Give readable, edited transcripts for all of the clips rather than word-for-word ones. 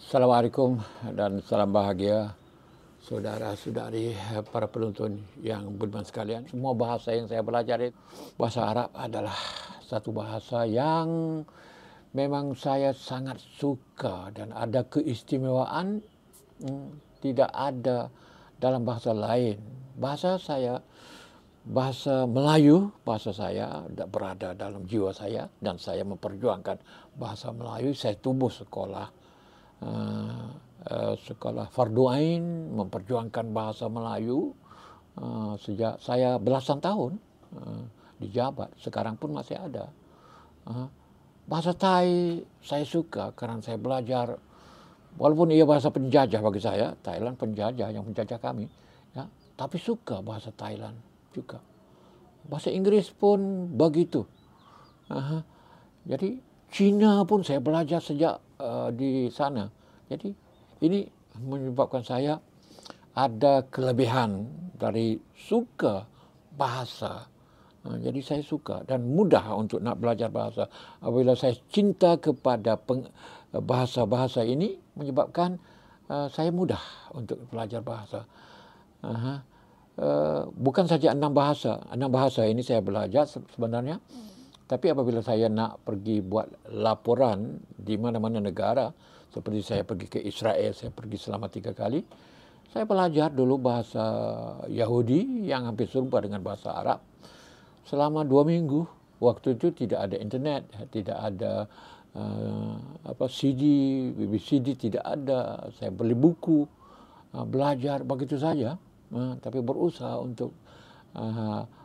Assalamualaikum dan salam bahagia saudara-saudari para penonton yang beriman sekalian. Semua bahasa yang saya belajar itu, bahasa Arab adalah satu bahasa yang memang saya sangat suka dan ada keistimewaan tidak ada dalam bahasa lain. Bahasa saya, bahasa Melayu, bahasa saya berada dalam jiwa saya dan saya memperjuangkan bahasa Melayu. Saya tumbuh sekolah Fardu Ain, memperjuangkan bahasa Melayu sejak saya belasan tahun di Jabat. Sekarang pun masih ada. Bahasa Thai saya suka karena saya belajar, walaupun ia bahasa penjajah bagi saya, Thailand penjajah yang menjajah kami, ya, tapi suka bahasa Thailand juga. Bahasa Inggris pun begitu. Jadi Cina pun saya belajar sejak di sana. Jadi ini menyebabkan saya ada kelebihan dari suka bahasa. Jadi saya suka dan mudah untuk nak belajar bahasa. Apabila saya cinta kepada bahasa-bahasa ini menyebabkan saya mudah untuk belajar bahasa. Bukan saja 6 bahasa. 6 bahasa ini saya belajar sebenarnya. Tapi apabila saya nak pergi buat laporan di mana-mana negara, seperti saya pergi ke Israel, saya pergi selama 3 kali, saya belajar dulu bahasa Yahudi yang hampir serupa dengan bahasa Arab selama 2 minggu. Waktu itu tidak ada internet, tidak ada CD, BBCD tidak ada. Saya beli buku, belajar begitu saja, tapi berusaha untuk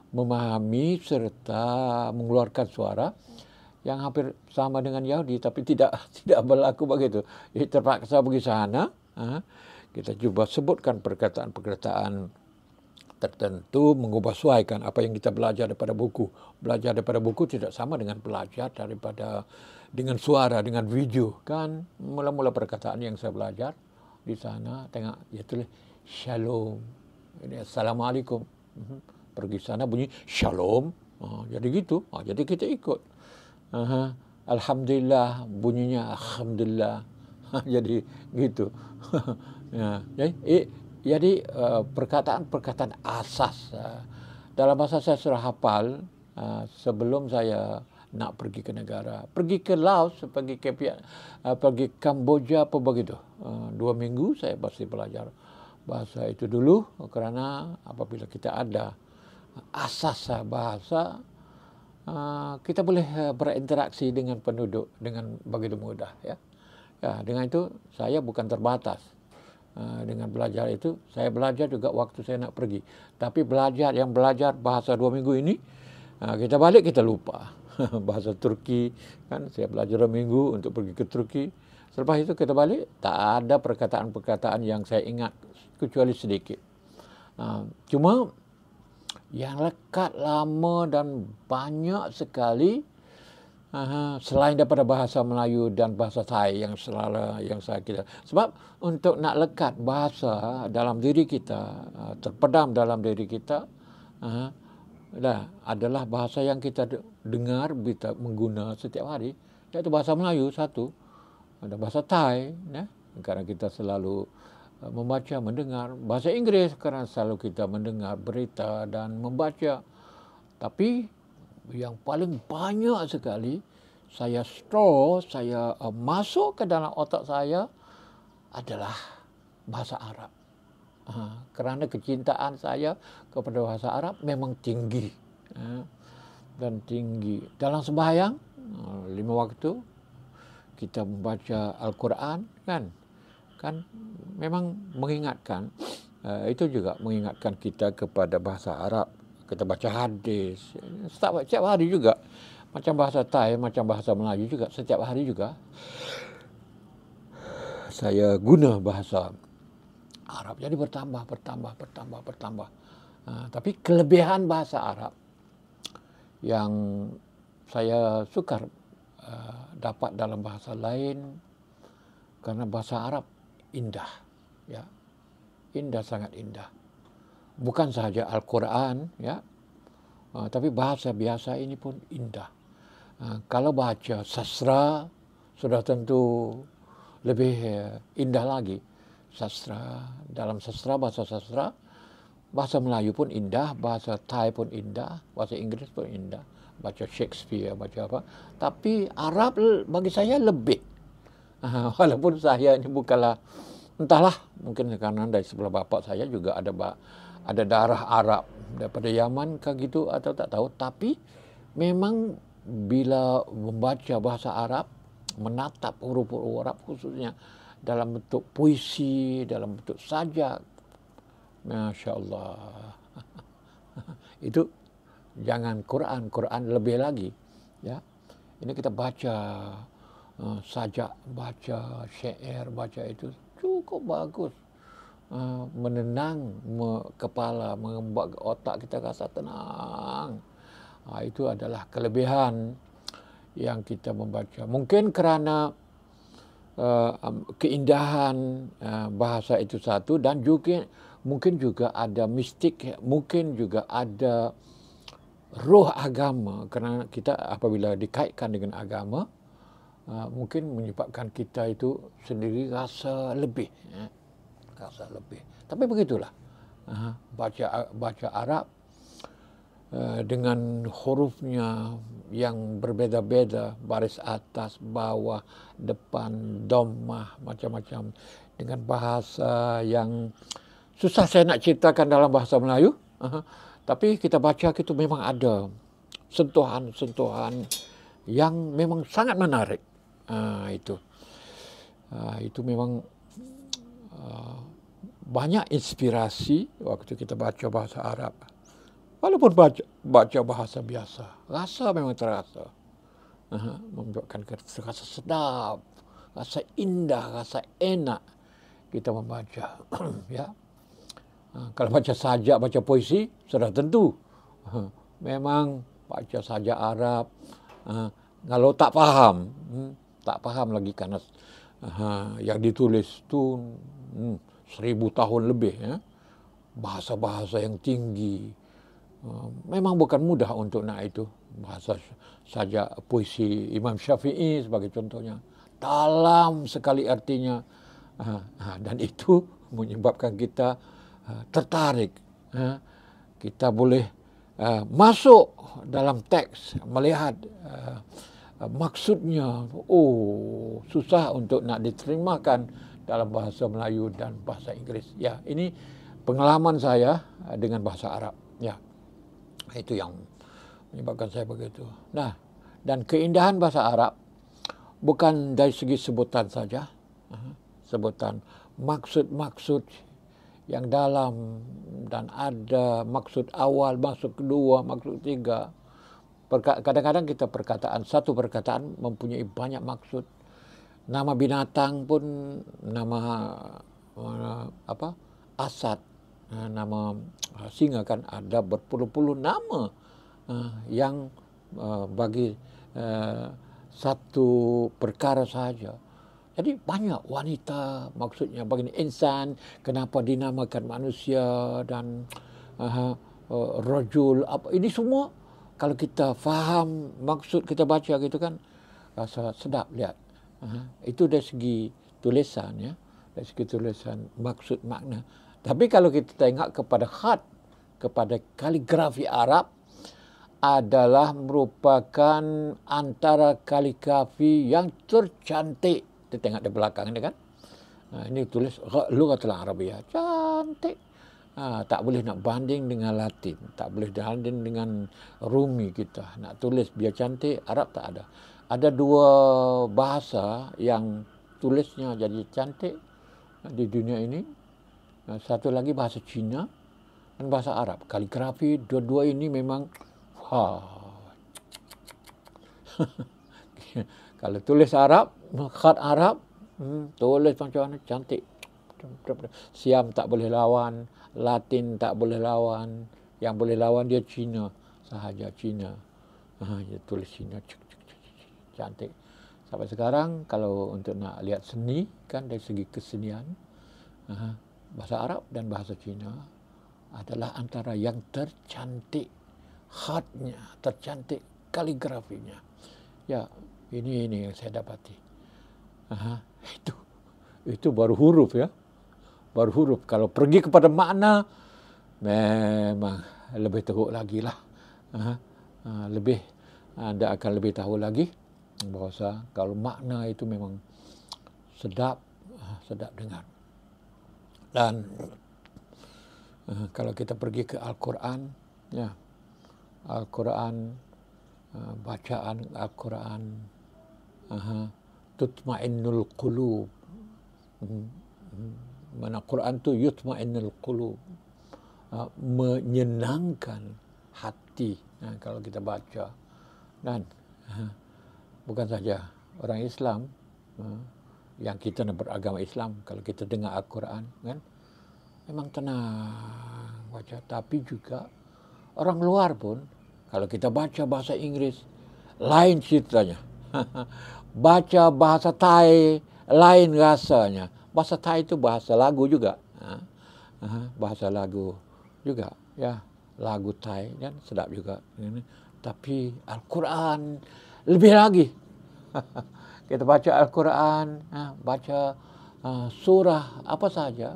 memahami serta mengeluarkan suara yang hampir sama dengan Yahudi, tapi tidak berlaku begitu. Jadi terpaksa pergi sana, kita coba sebutkan perkataan-perkataan tertentu, mengubah suaikan apa yang kita belajar daripada buku. Belajar daripada buku tidak sama dengan belajar daripada dengan suara, dengan video. Kan mula-mula perkataan yang saya belajar di sana, tengok, ya tulis Shalom, ini Assalamualaikum. Pergi sana bunyi Shalom, jadi gitu. Jadi kita ikut. Alhamdulillah bunyinya Alhamdulillah. Jadi gitu. Jadi perkataan-perkataan asas dalam bahasa saya sudah hafal sebelum saya nak pergi ke negara, pergi ke Laos, pergi Kamboja apa begitu. 2 minggu saya pasti belajar bahasa itu dulu, kerana apabila kita ada asas bahasa, kita boleh berinteraksi dengan penduduk dengan begitu mudah, ya. Dengan itu saya bukan terbatas dengan belajar itu. Saya belajar juga waktu saya nak pergi, tapi belajar bahasa 2 minggu ini, kita balik kita lupa. Bahasa Turki kan saya belajar 2 minggu untuk pergi ke Turki. Selepas itu kita balik, tak ada perkataan-perkataan yang saya ingat kecuali sedikit. Cuma yang lekat lama dan banyak sekali selain daripada bahasa Melayu dan bahasa Thai yang saya kira. Sebab untuk nak lekat bahasa dalam diri kita, terpedam dalam diri kita, adalah bahasa yang kita dengar, kita mengguna setiap hari, iaitu bahasa Melayu satu, ada bahasa Thai, kerana kita selalu membaca, mendengar. Bahasa Inggris kerana selalu kita mendengar berita dan membaca. Tapi yang paling banyak sekali saya masuk ke dalam otak saya adalah bahasa Arab. Kerana kecintaan saya kepada bahasa Arab memang tinggi. Dan tinggi. Dalam sembahyang 5 waktu kita membaca Al-Quran, kan memang mengingatkan, itu juga mengingatkan kita kepada bahasa Arab. Kita baca hadis setiap hari juga, macam bahasa Thai, macam bahasa Melayu juga, setiap hari juga saya guna bahasa Arab. Jadi bertambah. Tapi kelebihan bahasa Arab yang saya sukar dapat dalam bahasa lain, karena bahasa Arab indah, ya, indah, sangat indah. Bukan sahaja Al-Quran, ya, tapi bahasa biasa ini pun indah. Kalau baca sastra sudah tentu lebih indah lagi. Sastra, dalam sastra, bahasa Melayu pun indah, bahasa Thai pun indah, bahasa Inggris pun indah, baca Shakespeare, baca apa. Tapi Arab bagi saya lebih. Walaupun saya ini bukanlah, entahlah, mungkin karena dari sebelah bapak saya juga ada darah Arab daripada Yaman kah gitu atau tak tahu. Tapi memang bila membaca bahasa Arab, menatap huruf-huruf Arab khususnya dalam bentuk puisi, dalam bentuk sajak, Masya Allah. Itu jangan Quran lebih lagi. Ya, ini kita baca sajak, baca syair, baca itu cukup bagus. Menenang kepala, membuat otak kita rasa tenang. Itu adalah kelebihan yang kita membaca. Mungkin kerana keindahan bahasa itu satu, dan juga mungkin juga ada mistik, mungkin juga ada roh agama, kerana kita apabila dikaitkan dengan agama mungkin menyebabkan kita itu sendiri rasa lebih, rasa lebih. Tapi begitulah, baca Arab dengan hurufnya yang berbeza-beza, baris atas, bawah, depan, dhammah, macam-macam, dengan bahasa yang susah saya nak ceritakan dalam bahasa Melayu. Tapi kita baca itu memang ada sentuhan-sentuhan yang memang sangat menarik. Itu memang banyak inspirasi waktu kita baca bahasa Arab. Walaupun baca bahasa biasa, rasa memang terasa. Membuatkan kita rasa sedap, rasa indah, rasa enak kita membaca. Ya. Kalau baca sajak, baca puisi, sudah tentu. Memang baca sajak Arab, kalau tak faham lagi karena yang ditulis itu 1000 tahun lebih. Ya. Bahasa-bahasa yang tinggi. Memang bukan mudah untuk nak itu. Bahasa sajak puisi Imam Syafi'i sebagai contohnya. Dalam sekali artinya. Dan itu menyebabkan kita tertarik. Kita boleh masuk dalam teks, melihat maksudnya. Susah untuk nak diterjemahkan dalam bahasa Melayu dan bahasa Inggris. Ya, ini pengalaman saya dengan bahasa Arab. Ya, itu yang menyebabkan saya begitu. Nah, dan keindahan bahasa Arab bukan dari segi sebutan saja, sebutan, maksud-maksud yang dalam, dan ada maksud awal, maksud kedua, maksud ketiga. Kadang-kadang kita satu perkataan mempunyai banyak maksud. Nama binatang pun, nama asad, nama singa kan ada berpuluh-puluh nama yang bagi satu perkara sahaja. Jadi banyak wanita, maksudnya bagi insan, kenapa dinamakan manusia, dan rajul, apa ini semua kalau kita faham maksud kita baca gitu kan, rasa sedap lihat. Itu dari segi tulisan, ya, dari segi tulisan maksud makna. Tapi kalau kita tengok kepada khat, kepada kaligrafi Arab, adalah merupakan antara kaligrafi yang tercantik. Kita tengok di belakang ini kan. Ini tulis Lughatul Arabiyyah. Cantik. Tak boleh nak banding dengan Latin. Tak boleh banding dengan Rumi kita. Nak tulis biar cantik, Arab tak ada. Ada dua bahasa yang tulisnya jadi cantik di dunia ini. Satu lagi bahasa Cina dan bahasa Arab. Kaligrafi dua-dua ini memang kalau tulis Arab, khat Arab, tulis macam mana cantik. Siam tak boleh lawan, Latin tak boleh lawan. Yang boleh lawan dia Cina sahaja, Cina. Dia tulis Cina, cantik. Sampai sekarang kalau untuk nak lihat seni kan, dari segi kesenian, bahasa Arab dan bahasa Cina adalah antara yang tercantik khatnya, tercantik kaligrafinya. Ya, ini yang saya dapati. Itu itu baru huruf ya. Baru huruf. Kalau pergi kepada makna, memang lebih teruk lagi lah. Anda akan lebih tahu lagi bahawa kalau makna itu memang sedap dengar. Dan kalau kita pergi ke Al-Quran, ya, Al-Quran, bacaan Al-Quran, tutma'innul qulub. Mana Quran tu yutma'innul qulub, menyenangkan hati kalau kita baca. Dan bukan saja orang Islam yang kita beragama Islam, kalau kita dengar Al-Quran kan memang tenang baca, tapi juga orang luar pun kalau kita baca bahasa Inggris lain ceritanya. Baca bahasa Thai lain rasanya. Bahasa Thai itu bahasa lagu juga. Bahasa lagu juga ya, lagu Thai kan sedap juga. Tapi Al-Quran lebih lagi. Kita baca Al-Quran, baca surah apa saja.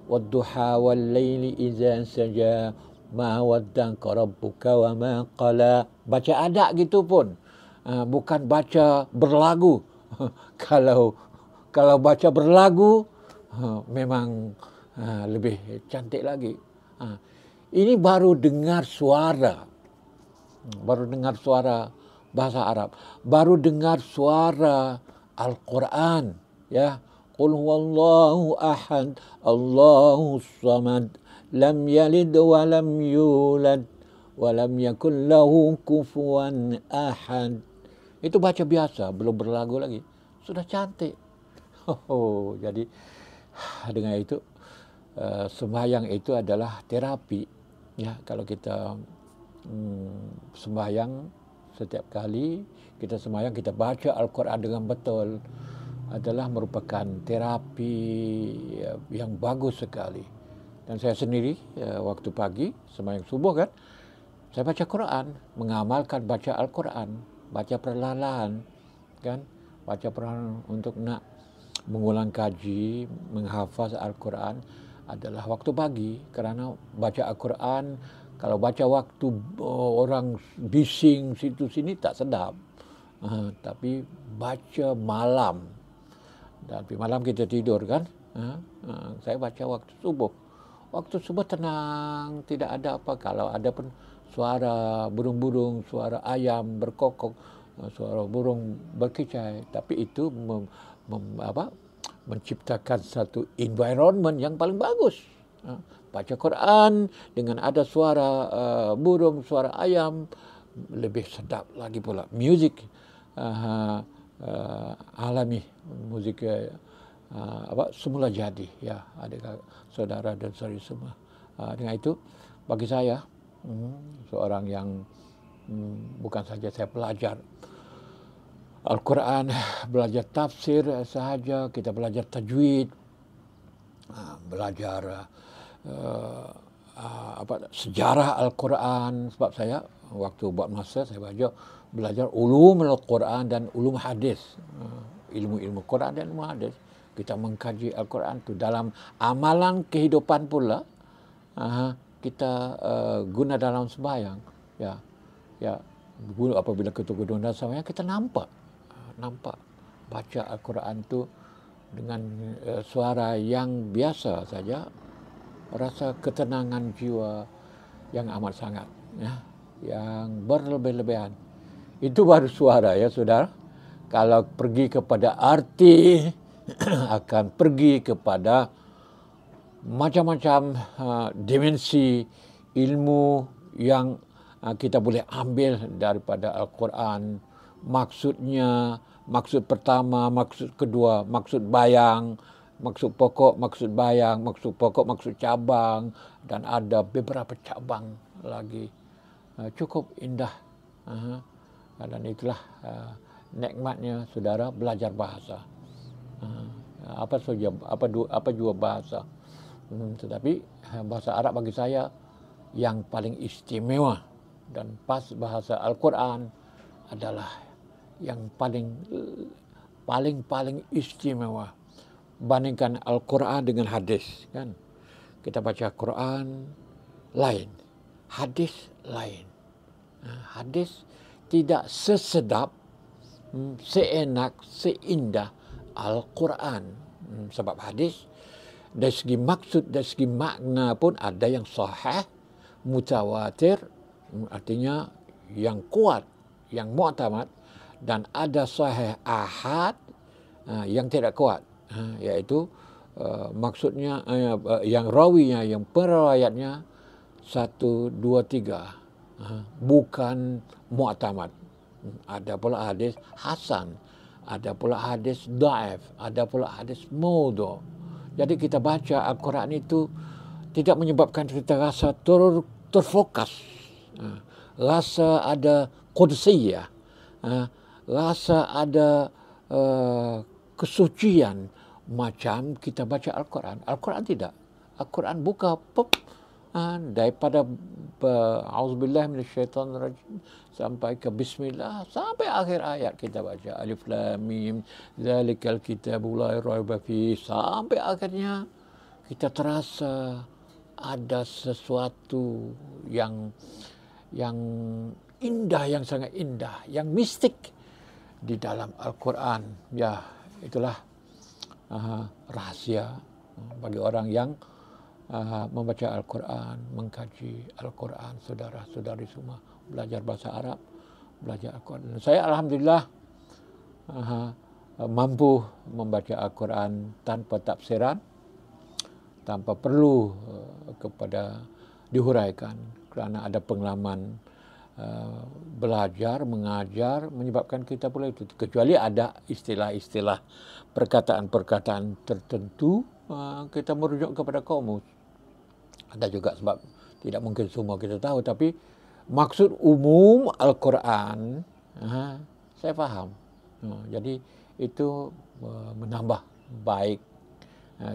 Wadduha wal laili idza saja ma waddaka rabbuka wa ma qala. Baca adak gitu pun. Bukan baca berlagu. Kalau baca berlagu memang lebih cantik lagi. Ini baru dengar suara. Baru dengar suara bahasa Arab. Baru dengar suara Al-Quran. Ya. Qul huwallahu ahad, Allahus samad, lam yalid wa lam yulad, wa lam yakul lahu kufuwan ahad. Itu baca biasa, belum berlagu lagi. Sudah cantik. Jadi dengan itu sembahyang itu adalah terapi. Ya, kalau kita sembahyang setiap kali kita sembahyang, kita baca Al-Quran dengan betul, adalah merupakan terapi yang bagus sekali. Dan saya sendiri waktu pagi sembahyang subuh kan, saya baca Quran, mengamalkan baca Al-Quran, baca perlahan-lahan kan, baca perlahan untuk nak mengulang kaji, menghafaz Al-Quran adalah waktu pagi. Kerana baca Al-Quran, kalau baca waktu orang bising situ sini tak sedap. Tapi baca malam. Tapi malam kita tidur kan. Saya baca waktu subuh. Waktu subuh tenang, tidak ada apa. Kalau ada pun suara burung-burung, suara ayam berkokok, suara burung berkicai. Tapi itu menciptakan satu environment yang paling bagus. Baca Quran dengan ada suara burung, suara ayam, lebih sedap lagi pula. Muzik alami, muzik semula jadi ya, ada saudara dan saudari semua. Dengan itu bagi saya seorang yang bukan saja saya belajar Al-Quran, belajar tafsir sahaja, kita belajar tajwid, belajar sejarah Al-Quran. Sebab saya waktu buat master saya belajar ulum Al-Quran dan ulum hadis, ilmu-ilmu Quran dan ilmu hadis. Kita mengkaji Al-Quran itu dalam amalan kehidupan pula. Kita guna dalam sembahyang. Ya, apabila kita guna dalam sembahyang, kita nampak baca Al-Quran itu dengan suara yang biasa saja, rasa ketenangan jiwa yang amat sangat, ya, yang berlebih-lebihan. Itu baru suara ya saudara. Kalau pergi kepada arti akan pergi kepada macam-macam dimensi ilmu yang kita boleh ambil daripada Al-Quran. Maksudnya, maksud pertama, maksud kedua, maksud bayang, maksud pokok, maksud bayang, maksud pokok, maksud cabang, dan ada beberapa cabang lagi. Cukup indah. Dan itulah nikmatnya saudara belajar bahasa. Apa saja, apa jua bahasa. Tetapi bahasa Arab bagi saya yang paling istimewa, dan pas bahasa Al-Quran adalah yang paling istimewa. bandingkan Al-Quran dengan hadis, kan? Kita baca Quran lain, hadis lain. Hadis tidak sesedap, seenak, seindah Al-Quran. Sebab hadis dari segi maksud, dari segi makna pun ada yang sahih, mutawatir, artinya yang kuat, yang mu'tamad, dan ada sahih ahad yang tidak kuat, iaitu maksudnya yang rawinya, yang periwayatnya 1, 2, 3, bukan mu'tamad. Ada pula hadis hasan, ada pula hadis dhaif, ada pula hadis maudhu'. Jadi kita baca Al-Quran itu tidak menyebabkan kita rasa terfokus, rasa ada qudsiyah, rasa ada kesucian macam kita baca Al-Quran. Al-Quran tidak. Al-Quran buka daripada auzubillahi minasyaitonirrajim sampai ke bismillah, sampai akhir ayat kita baca alif lam mim zalikal kitabu la raiba fi, sampai akhirnya kita terasa ada sesuatu yang indah, yang sangat indah, yang mistik di dalam Al-Quran. Ya, itulah rahasia bagi orang yang membaca Al-Quran, mengkaji Al-Quran. Saudara-saudari semua, belajar bahasa Arab, belajar Al-Quran. Saya alhamdulillah mampu membaca Al-Quran tanpa tafsiran, tanpa perlu kepada dihuraikan, kerana ada pengalaman belajar, mengajar, menyebabkan kita pula itu. Kecuali ada istilah-istilah, perkataan-perkataan tertentu, kita merujuk kepada kamus. Ada juga, sebab tidak mungkin semua kita tahu, tapi maksud umum Al-Quran saya faham. Jadi itu menambah baik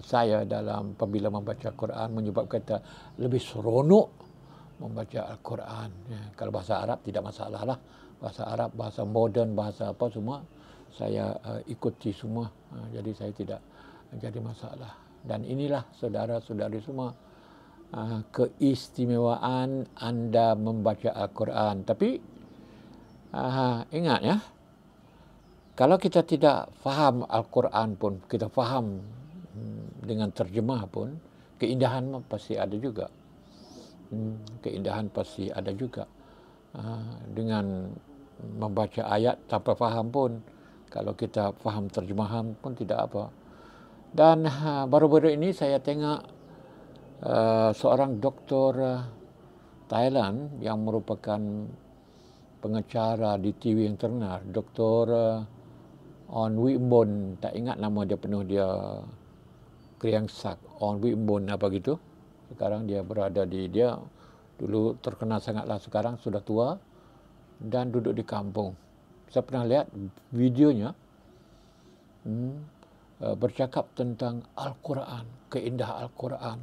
saya dalam apabila membaca Quran, menyebabkan kita lebih seronok membaca Al-Quran. Kalau bahasa Arab tidak masalah lah. Bahasa Arab, bahasa moden, bahasa apa semua saya ikuti semua. Jadi saya tidak jadi masalah. Dan inilah saudara-saudari semua keistimewaan anda membaca Al-Quran. Tapi ingat ya, kalau kita tidak faham Al-Quran pun, kita faham dengan terjemah pun, keindahan pasti ada juga. Keindahan pasti ada juga. Dengan membaca ayat tanpa faham pun, kalau kita faham terjemahan pun tidak apa. Dan baru-baru ini saya tengok seorang doktor Thailand yang merupakan pengacara di TV yang terkenal, Dr. On Wimbon, tak ingat nama dia penuh dia, Kriang Sak, On Wimbon apa gitu. Sekarang dia berada dia dulu terkenal sangatlah, sekarang sudah tua dan duduk di kampung. Saya pernah lihat videonya, bercakap tentang Al-Quran, keindahan Al-Quran.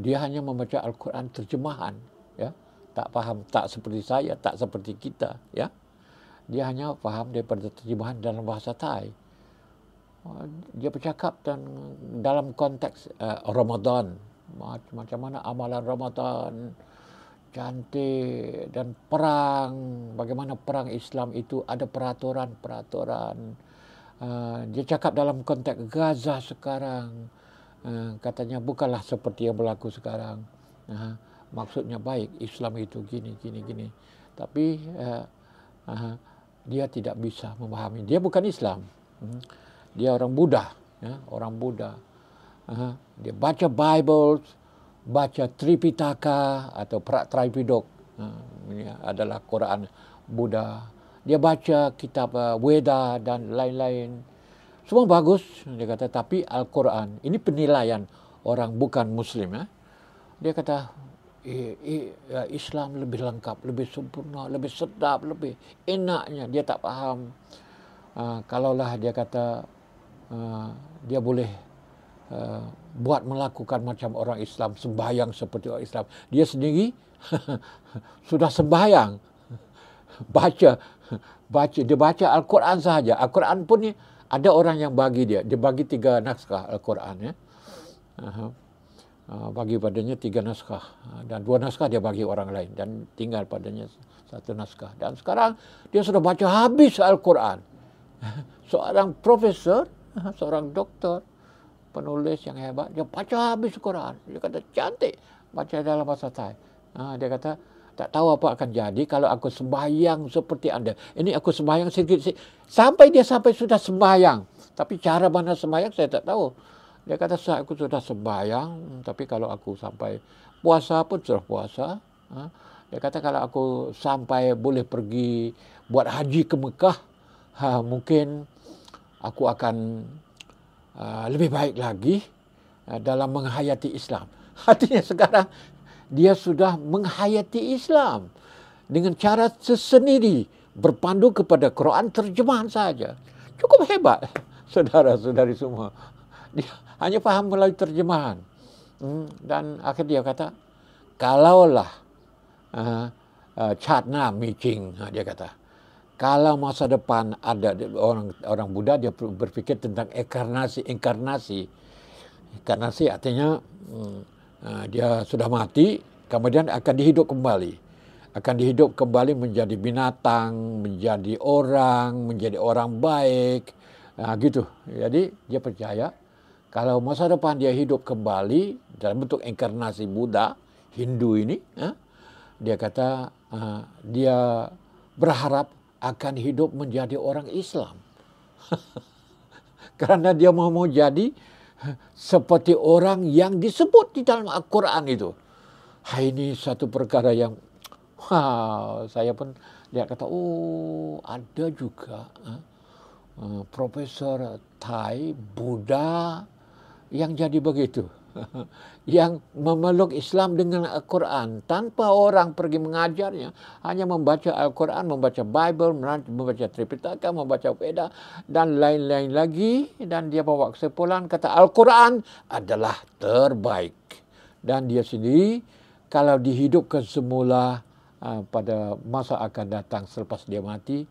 Dia hanya membaca Al-Quran terjemahan, ya, tak faham, tak seperti saya, tak seperti kita, ya. Dia hanya faham daripada terjemahan dalam bahasa Thai. Dia bercakap dalam konteks Ramadan, macam mana amalan Ramadan, cantik, dan perang, bagaimana perang Islam itu ada peraturan-peraturan. Dia cakap dalam konteks Gaza sekarang, katanya bukanlah seperti yang berlaku sekarang. Maksudnya baik, Islam itu gini. Tapi dia tidak bisa memahami. Dia bukan Islam. Dia orang Buddha, ya, orang Buddha. Dia baca Bible, baca Tripitaka atau Tripitaka, ini adalah Quran Buddha. Dia baca kitab Weda dan lain-lain. Semua bagus, dia kata, tapi Al-Quran, ini penilaian orang bukan Muslim, ya. Dia kata Islam lebih lengkap, lebih sempurna, lebih sedap, lebih enaknya. Dia tak faham. Kalaulah dia kata dia boleh melakukan macam orang Islam, sembahyang seperti orang Islam. Dia sendiri sudah sembahyang, baca, dia baca Al-Quran sahaja. Al-Quran pun Ada orang yang bagi dia bagi 3 naskah Al-Quran ya. Bagi padanya 3 naskah dan 2 naskah dia bagi orang lain dan tinggal padanya 1 naskah. Dan sekarang dia sudah baca habis Al-Quran. Seorang profesor, seorang doktor, penulis yang hebat, dia baca habis Al-Quran. Dia kata cantik baca dalam bahasa Thai. Dia kata tak tahu apa akan jadi kalau aku sembahyang seperti anda. Ini aku sembahyang sedikit. Sampai sudah sembahyang. Tapi cara mana sembahyang saya tak tahu. Dia kata aku sudah sembahyang, tapi kalau aku sampai puasa pun sudah puasa. Dia kata kalau aku sampai boleh pergi buat haji ke Mekah, mungkin aku akan lebih baik lagi dalam menghayati Islam. Artinya sekarang dia sudah menghayati Islam dengan cara sendiri, berpandu kepada Quran terjemahan saja. Cukup hebat, saudara-saudari semua. Dia hanya faham melalui terjemahan. Dan akhirnya dia kata, kalaulah Chatna Mijing, dia kata, kalau masa depan ada orang Buddha, dia berpikir tentang inkarnasi. Inkarnasi artinya dia sudah mati, kemudian akan dihidup kembali. Akan dihidup kembali menjadi binatang, menjadi orang baik. Gitu. Jadi dia percaya kalau masa depan dia hidup kembali dalam bentuk inkarnasi Buddha, Hindu ini, dia kata dia berharap akan hidup menjadi orang Islam. Karena dia mau jadi seperti orang yang disebut di dalam Al-Quran itu. Ini satu perkara yang saya pun lihat kata, ada juga Profesor Thai Buddha yang jadi begitu. Yang memeluk Islam dengan Al-Quran tanpa orang pergi mengajarnya, hanya membaca Al-Quran, membaca Bible, membaca Tripitaka, membaca Veda dan lain-lain lagi, dan dia bawa kesimpulan kata Al-Quran adalah terbaik. Dan dia sendiri kalau dihidupkan semula pada masa akan datang selepas dia mati,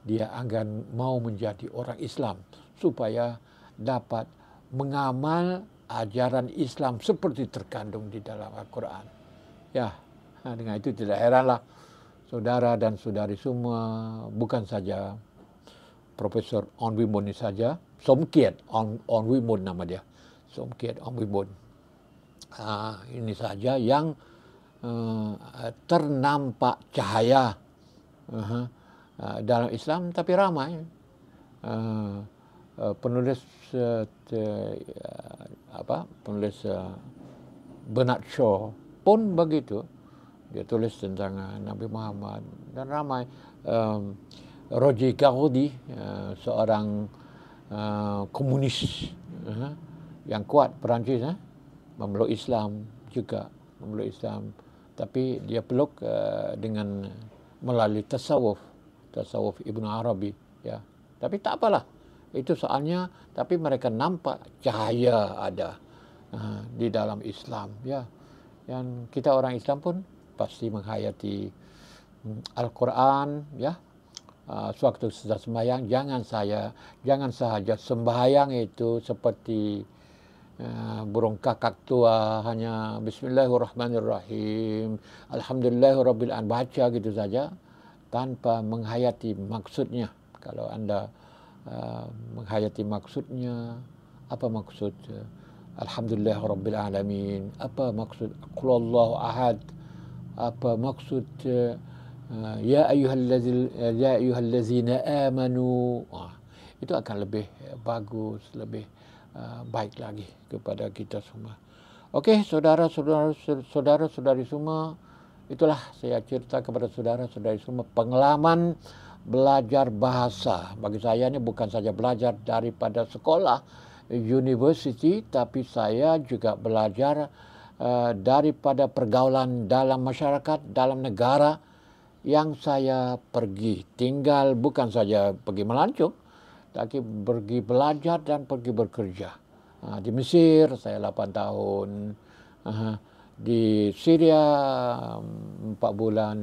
dia akan mau menjadi orang Islam supaya dapat mengamal ajaran Islam seperti terkandung di dalam Al-Quran. Ya, dengan itu tidak heranlah saudara dan saudari semua, bukan saja Profesor On Wimon ini saja, Somkiat On Wimon nama dia, Somkiat On Wimon. Ini saja yang ternampak cahaya dalam Islam, tapi ramai penulis penulis Bernard Shaw pun begitu, dia tulis tentang Nabi Muhammad, dan ramai Roger Gaudi, seorang komunis yang kuat Perancis, memeluk Islam juga, tapi dia peluk dengan melalui tasawuf Ibn Arabi, ya. Tapi tak apalah, itu soalnya, tapi mereka nampak cahaya ada di dalam Islam, ya. Dan kita orang Islam pun pasti menghayati Al-Quran, ya. Sewaktu sudah sembahyang, jangan sahaja sembahyang itu seperti burung kakak tua, hanya Bismillahirrahmanirrahim, Alhamdulillahirabbil alamin, baca gitu saja tanpa menghayati maksudnya. Kalau anda menghayati maksudnya, apa maksud Alhamdulillahirabbil alamin, apa maksud Qul Huwallahu ahad, apa maksud ya ayyuhallazina amanu, itu akan lebih bagus, lebih baik lagi kepada kita semua. Okey, saudara-saudari semua, itulah saya cerita kepada saudara-saudari semua pengalaman belajar bahasa. Bagi saya ini bukan saja belajar daripada sekolah, university, tapi saya juga belajar daripada pergaulan dalam masyarakat, dalam negara yang saya pergi tinggal, bukan saja pergi melancong, tapi pergi belajar dan pergi bekerja. Di Mesir saya 8 tahun, di Syria 4 bulan,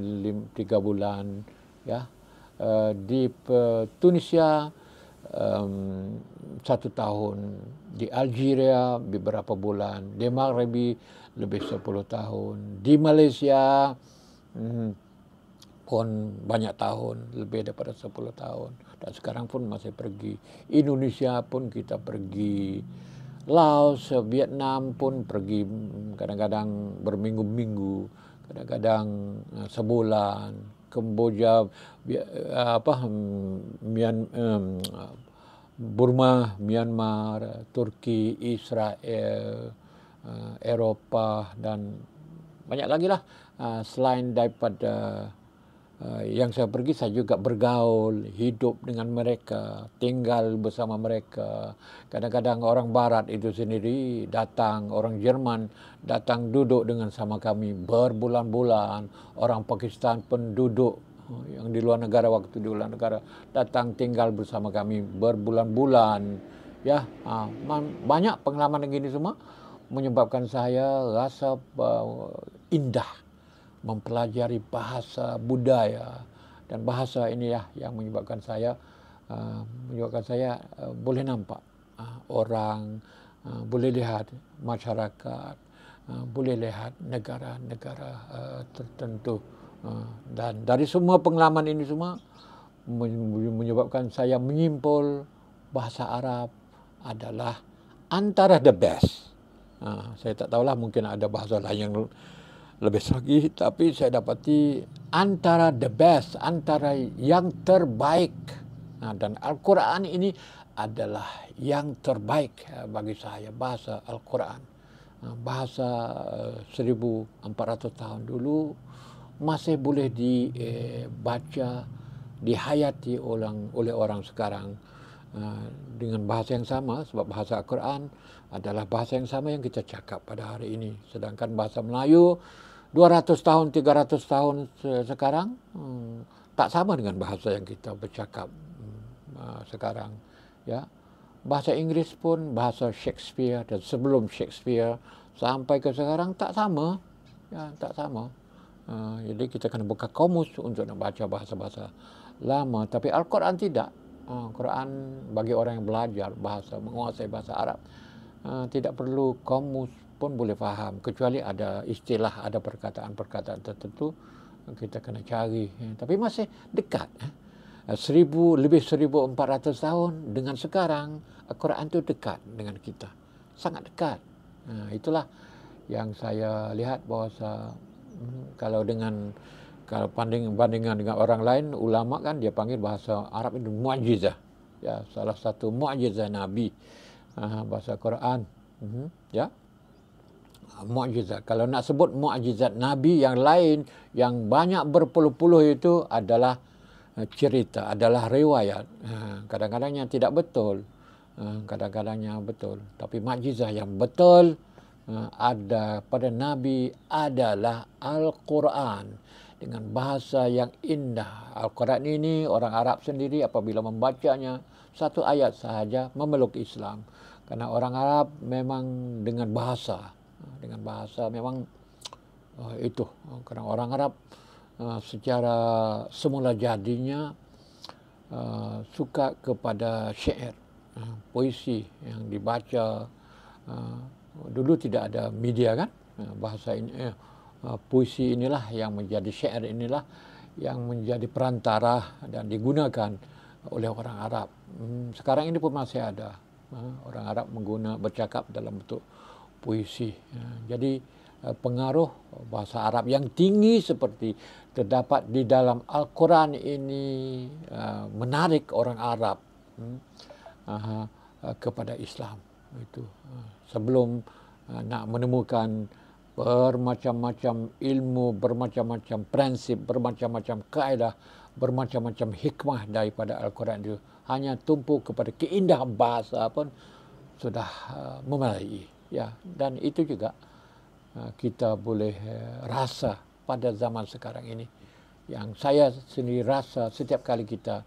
3 bulan, ya. Di Tunisia 1 tahun, di Algeria beberapa bulan, di Maghrib lebih 10 tahun, di Malaysia pun banyak tahun, lebih daripada 10 tahun. Dan sekarang pun masih pergi. Indonesia pun kita pergi. Laos, Vietnam pun pergi kadang-kadang berminggu-minggu, kadang-kadang sebulan. Kamboja, Burma, Myanmar, Turki, Israel, Eropah dan banyak lagi lah. Selain daripada yang saya pergi, saya juga bergaul, hidup dengan mereka, tinggal bersama mereka. Kadang-kadang orang Barat itu sendiri datang, orang Jerman datang duduk dengan sama kami berbulan-bulan. Orang Pakistan pun duduk, yang di luar negara, waktu di luar negara datang tinggal bersama kami berbulan-bulan. Ya, banyak pengalaman begini semua menyebabkan saya rasa indah mempelajari bahasa budaya, dan bahasa ini ya yang menyebabkan saya boleh nampak orang, boleh lihat masyarakat, boleh lihat negara-negara tertentu, dan dari semua pengalaman ini semua menyebabkan saya menyimpul bahasa Arab adalah antara the best. Saya tak tahulah, mungkin ada bahasa lain yang lebih lagi, tapi saya dapati antara the best, antara yang terbaik. Dan Al-Quran ini adalah yang terbaik bagi saya, bahasa Al-Quran. Bahasa 1400 tahun dulu masih boleh dibaca, dihayati oleh orang sekarang dengan bahasa yang sama, sebab bahasa Al-Quran adalah bahasa yang sama yang kita cakap pada hari ini. Sedangkan bahasa Melayu 200 tahun, 300 tahun sekarang tak sama dengan bahasa yang kita bercakap sekarang. Ya, bahasa Inggris pun, bahasa Shakespeare dan sebelum Shakespeare sampai ke sekarang tak sama. Ya, tak sama. Jadi kita kena buka kamus untuk nak baca bahasa-bahasa lama. Tapi Al-Quran tidak. Al-Quran bagi orang yang belajar bahasa, menguasai bahasa Arab, tidak perlu kamus pun boleh faham, kecuali ada istilah, ada perkataan-perkataan tertentu kita kena cari. Tapi masih dekat. Lebih 1400 tahun dengan sekarang, Al-Quran itu dekat dengan kita, sangat dekat. Itulah yang saya lihat bahawa kalau bandingan dengan orang lain, ulama kan dia panggil bahasa Arab itu mu'jizah. Ya, salah satu mu'jizah Nabi, bahasa Quran. Ya, mu'jizat. Kalau nak sebut mu'jizat Nabi yang lain yang banyak berpuluh-puluh itu adalah cerita, adalah riwayat. Kadang-kadangnya tidak betul, kadang-kadangnya betul. Tapi mu'jizat yang betul ada pada Nabi adalah Al-Quran dengan bahasa yang indah. Al-Quran ini orang Arab sendiri apabila membacanya satu ayat sahaja memeluk Islam. Karena orang Arab memang dengan bahasa memang itu. Karena orang Arab secara semula jadinya suka kepada syair, puisi yang dibaca. Dulu tidak ada media kan, bahasa ini, puisi inilah yang menjadi syair, inilah yang menjadi perantara dan digunakan oleh orang Arab. Sekarang ini pun masih ada orang Arab bercakap dalam bentuk puisi. Jadi pengaruh bahasa Arab yang tinggi seperti terdapat di dalam Al-Quran ini menarik orang Arab kepada Islam. Itu sebelum nak menemukan bermacam-macam ilmu, bermacam-macam prinsip, bermacam-macam kaedah, bermacam-macam hikmah daripada Al-Quran itu, hanya tumpu kepada keindahan bahasa pun sudah memadai. Ya, dan itu juga kita boleh rasa pada zaman sekarang ini. Yang saya sendiri rasa setiap kali kita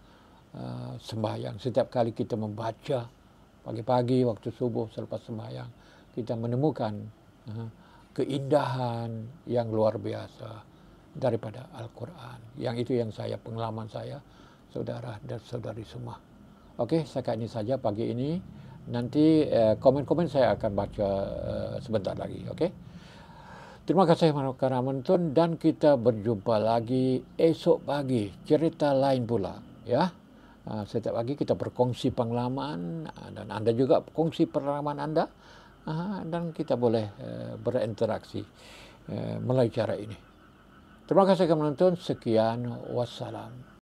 sembahyang, setiap kali kita membaca pagi-pagi waktu subuh selepas sembahyang, kita menemukan keindahan yang luar biasa daripada Al-Quran. Yang itu yang pengalaman saya, saudara dan saudari semua. Okey, setakat ini saja pagi ini. Nanti komen-komen saya akan baca sebentar lagi. Okey. Terima kasih kerana menonton dan kita berjumpa lagi esok pagi cerita lain pula ya. Setiap pagi kita berkongsi pengalaman dan anda juga kongsi pengalaman anda dan kita boleh berinteraksi melalui cara ini. Terima kasih kerana menonton. Sekian, wassalam.